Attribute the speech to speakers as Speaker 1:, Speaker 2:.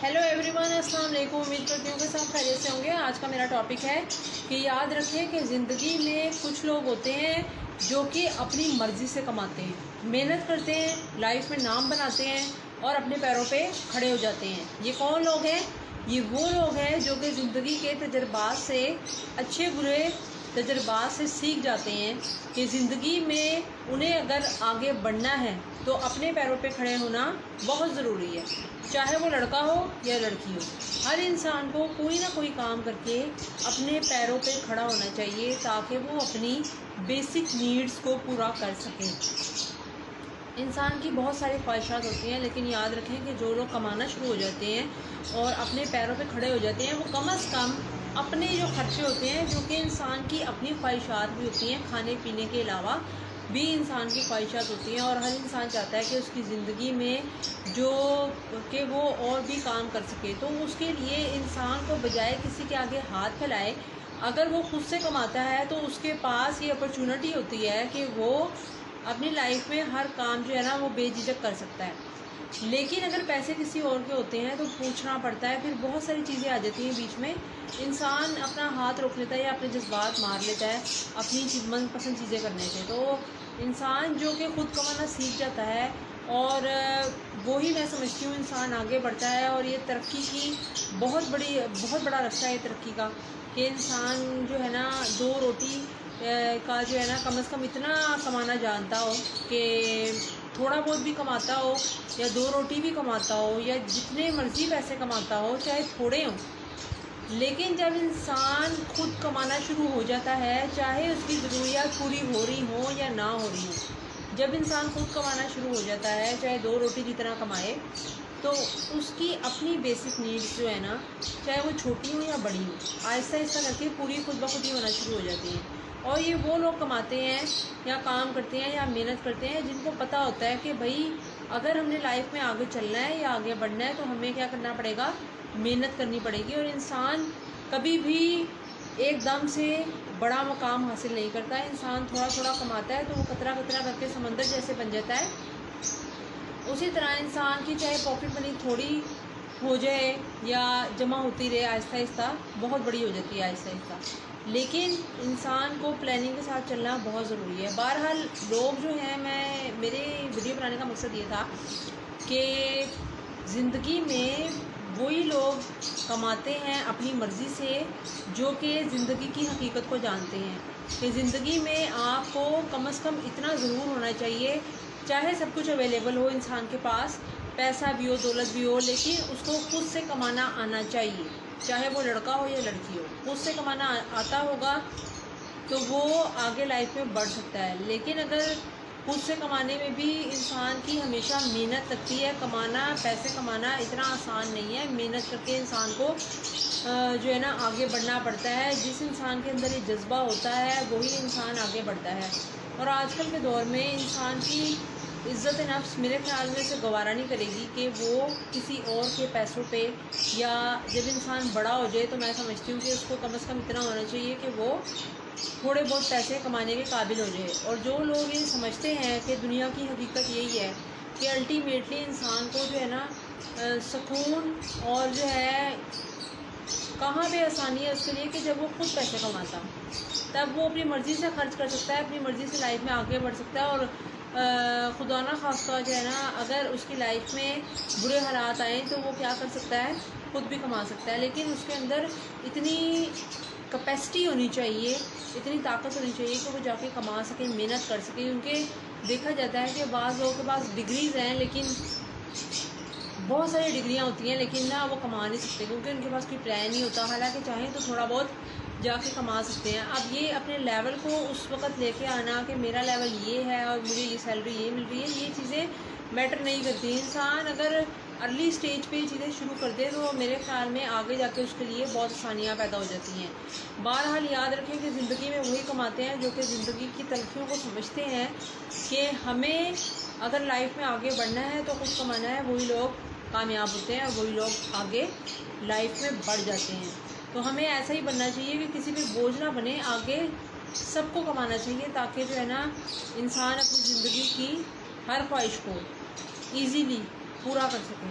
Speaker 1: Hello everyone, अस्सलाम वालेकुम। उम्मीद करती हूँ कि सब खैरियत से होंगे। आज का मेरा टॉपिक है कि याद रखें कि ज़िंदगी में कुछ लोग होते हैं जो कि अपनी मर्ज़ी से कमाते हैं, मेहनत करते हैं, लाइफ में नाम बनाते हैं और अपने पैरों पे खड़े हो जाते हैं। ये कौन लोग हैं? ये वो लोग हैं जो कि ज़िंदगी के तजर्बात से, अच्छे बुरे तजर्बात से सीख जाते हैं कि ज़िंदगी में उन्हें अगर आगे बढ़ना है तो अपने पैरों पे खड़े होना बहुत ज़रूरी है। चाहे वो लड़का हो या लड़की हो, हर इंसान को कोई ना कोई काम करके अपने पैरों पे खड़ा होना चाहिए ताकि वो अपनी बेसिक नीड्स को पूरा कर सके। इंसान की बहुत सारी ख्वाहिशात होती हैं, लेकिन याद रखें कि जो लोग कमाना शुरू हो जाते हैं और अपने पैरों पे खड़े हो जाते हैं, वो कम अज़ कम अपने जो खर्चे होते हैं, जो कि इंसान की अपनी ख्वाहिशात भी होती हैं, खाने पीने के अलावा भी इंसान की ख्वाहिशात होती हैं और हर इंसान चाहता है कि उसकी ज़िंदगी में जो कि वो और भी काम कर सके। तो उसके लिए इंसान को बजाय किसी के आगे हाथ फैलाए, अगर वो खुद से कमाता है तो उसके पास ये अपॉर्चुनिटी होती है कि वो अपनी लाइफ में हर काम जो है ना वो बेझिझक कर सकता है। लेकिन अगर पैसे किसी और के होते हैं तो पूछना पड़ता है, फिर बहुत सारी चीज़ें आ जाती हैं बीच में। इंसान अपना हाथ रोक लेता है या अपने जज्बात मार लेता है अपनी मनपसंद चीज़ें करने से। तो इंसान जो कि खुद कमाना सीख जाता है और वही मैं समझती हूँ इंसान आगे बढ़ता है। और ये तरक्की की बहुत बड़ा रास्ता है तरक्की का, कि इंसान जो है ना दो रोटी का जो है ना कम से कम इतना कमाना जानता हो कि थोड़ा बहुत भी कमाता हो या दो रोटी भी कमाता हो या जितने मर्ज़ी पैसे कमाता हो, चाहे थोड़े हों। लेकिन जब इंसान खुद कमाना शुरू हो जाता है, चाहे उसकी ज़रूरियात पूरी हो रही हो या ना हो रही हो, जब इंसान खुद कमाना शुरू हो जाता है, चाहे दो रोटी जितना कमाए, तो उसकी अपनी बेसिक नीड्स जो है ना, चाहे वो छोटी हो या बड़ी हो, आहिस्ता आहिस्ता करके पूरी खुद ब खुद ही होना शुरू हो जाती हैं। और ये वो लोग कमाते हैं या काम करते हैं या मेहनत करते हैं जिनको पता होता है कि भाई अगर हमने लाइफ में आगे चलना है या आगे बढ़ना है तो हमें क्या करना पड़ेगा, मेहनत करनी पड़ेगी। और इंसान कभी भी एकदम से बड़ा मुकाम हासिल नहीं करता है। इंसान थोड़ा थोड़ा कमाता है तो वो कतरा कतरा करके समंदर जैसे बन जाता है। उसी तरह इंसान की चाहे पॉकेट मनी थोड़ी हो जाए या जमा होती रहे, आहिस्ता आहिस्ता बहुत बड़ी हो जाती है आहिस्ता आहिस्ता। लेकिन इंसान को प्लानिंग के साथ चलना बहुत ज़रूरी है। बहरहाल लोग जो हैं, मेरे वीडियो बनाने का मकसद ये था कि ज़िंदगी में वही लोग कमाते हैं अपनी मर्ज़ी से जो कि ज़िंदगी की हकीकत को जानते हैं कि ज़िंदगी में आपको कम से कम इतना ज़रूर होना चाहिए, चाहे सब कुछ अवेलेबल हो इंसान के पास, पैसा भी हो, दौलत भी हो, लेकिन उसको खुद से कमाना आना चाहिए। चाहे वो लड़का हो या लड़की हो, खुद से कमाना आता होगा तो वो आगे लाइफ में बढ़ सकता है। लेकिन अगर खुद से कमाने में भी इंसान की हमेशा मेहनत लगती है, कमाना, पैसे कमाना इतना आसान नहीं है। मेहनत करके इंसान को जो है ना आगे बढ़ना पड़ता है। जिस इंसान के अंदर ये जज्बा होता है वही इंसान आगे बढ़ता है। और आजकल के दौर में इंसान की इज़्ज़त नफ्स मेरे ख़्याल में से गवारा नहीं करेगी कि वो किसी और के पैसों पे, या जब इंसान बड़ा हो जाए तो मैं समझती हूँ कि उसको कम से कम इतना होना चाहिए कि वो थोड़े बहुत पैसे कमाने के काबिल हो जाए। और जो लोग ये समझते हैं कि दुनिया की हकीकत यही है कि अल्टीमेटली इंसान को जो है ना सुकून और जो है कहाँ पे आसानी है उसके लिए कि जब वो खुद पैसे कमाता, तब वो अपनी मर्ज़ी से खर्च कर सकता है, अपनी मर्ज़ी से लाइफ में आगे बढ़ सकता है। और खुदा ना खास्ता जो है ना अगर उसकी लाइफ में बुरे हालात आए तो वो क्या कर सकता है, खुद भी कमा सकता है। लेकिन उसके अंदर इतनी कैपेसिटी होनी चाहिए, इतनी ताकत होनी चाहिए कि वो जाके कमा सके, मेहनत कर सके। क्योंकि देखा जाता है कि बाज़ लोगों के पास डिग्रीज़ हैं, लेकिन बहुत सारी डिग्रियां होती हैं, लेकिन ना वो कमा नहीं सकते क्योंकि उनके पास कोई प्लान नहीं होता। हालांकि चाहें तो थोड़ा बहुत जाके कमा सकते हैं। अब ये अपने लेवल को उस वक्त लेके आना कि मेरा लेवल ये है और मुझे ये सैलरी ये मिल रही है, ये चीज़ें मैटर नहीं करती। इंसान अगर अर्ली स्टेज पे चीज़ें शुरू कर दे तो मेरे ख्याल में आगे जाके उसके लिए बहुत आसानियाँ पैदा हो जाती हैं। बहरहाल याद रखें कि ज़िंदगी में वही कमाते हैं जो कि ज़िंदगी की तलखियों को समझते हैं कि हमें अगर लाइफ में आगे बढ़ना है तो खुद कमाना है। वही लोग कामयाब होते हैं और वही लोग आगे लाइफ में बढ़ जाते हैं। तो हमें ऐसा ही बनना चाहिए कि किसी पे बोझ ना बने, आगे सबको कमाना चाहिए ताकि जो है ना इंसान अपनी ज़िंदगी की हर ख्वाहिश को ईज़िली पूरा कर सके।